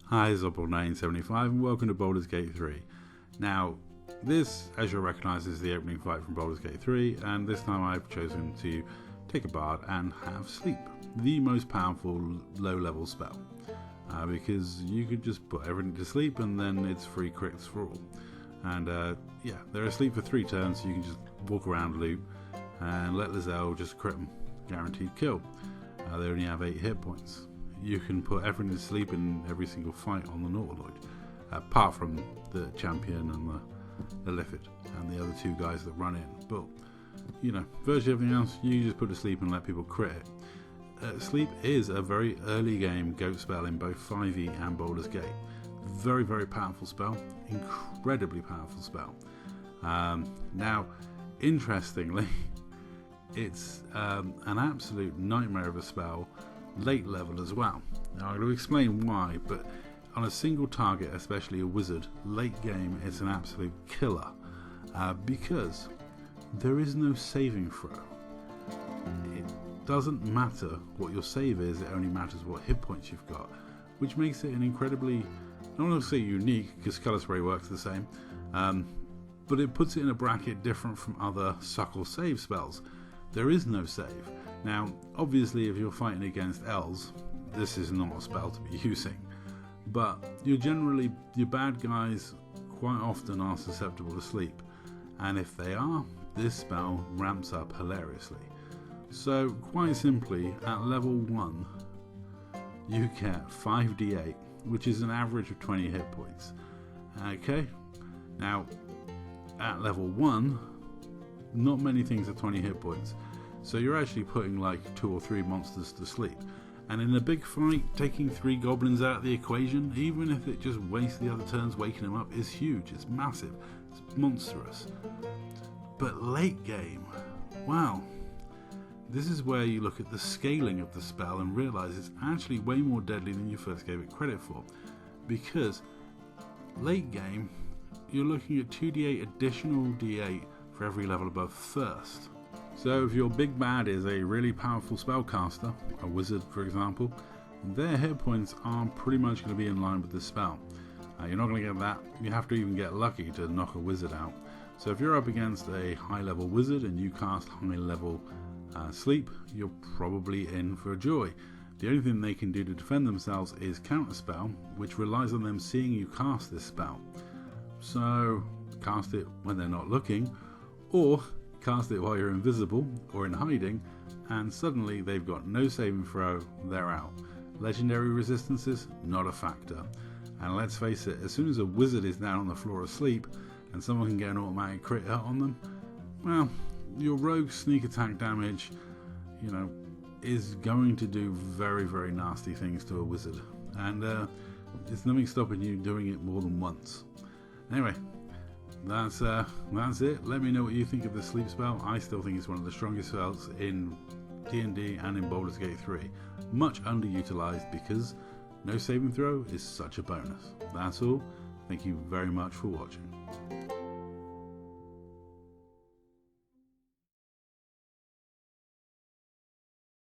Hi, it's Baldur975 and welcome to Baldur's Gate 3. Now, this, as you'll recognise, is the opening fight from Baldur's Gate 3, and this time I've chosen to take a bard and have sleep, the most powerful low-level spell, because you could just put everything to sleep and then it's free crits for all. And yeah, they're asleep for 3 turns, so you can just walk around, loot, and let Lizelle just crit them, guaranteed kill. They only have 8 hit points. You can put everything to sleep in every single fight on the Nautiloid, apart from the champion and the Lithid and the other 2 guys that run in. But, you know, virtually everything else, you just put to sleep and let people crit it. Sleep is a very early game goat spell in both 5e and Baldur's Gate. Very, very powerful spell, incredibly powerful spell. Now, interestingly, it's an absolute nightmare of a spell, late level as well. Now I'm going to explain why, but on a single target, especially a wizard, late game it's an absolute killer, because there is no saving throw. It doesn't matter what your save is, it only matters what hit points you've got, which makes it an incredibly, I don't want to say unique, because Colour Spray works the same, but it puts it in a bracket different from other suck or save spells. There is no save. Now, obviously, if you're fighting against elves, this is not a spell to be using. But your bad guys quite often are susceptible to sleep. And if they are, this spell ramps up hilariously. So, quite simply, at level 1, you get 5d8, which is an average of 20 hit points. Okay? Now, at level 1, not many things are 20 hit points. So you're actually putting like 2 or 3 monsters to sleep. And in a big fight, taking 3 goblins out of the equation, even if it just wastes the other turns waking them up, is huge. It's massive. It's monstrous. But late game, wow. This is where you look at the scaling of the spell and realise it's actually way more deadly than you first gave it credit for. Because late game, you're looking at 2d8 additional d8 for every level above first. So if your big bad is a really powerful spellcaster, a wizard for example, their hit points are pretty much going to be in line with the spell. You're not going to get that. You have to even get lucky to knock a wizard out. So if you're up against a high level wizard and you cast high level sleep, you're probably in for joy. The only thing they can do to defend themselves is counterspell, which relies on them seeing you cast this spell. So cast it when they're not looking, or cast it while you're invisible or in hiding, and suddenly they've got no saving throw, they're out. Legendary resistances, not a factor. And let's face it, as soon as a wizard is down on the floor asleep and someone can get an automatic crit hit on them, well, your rogue sneak attack damage, you know, is going to do very, very nasty things to a wizard. And there's nothing stopping you doing it more than once. Anyway, that's it. Let me know what you think of the sleep spell. I still think it's one of the strongest spells in D&D and in Baldur's Gate 3. Much underutilized because no saving throw is such a bonus. That's all. Thank you very much for watching.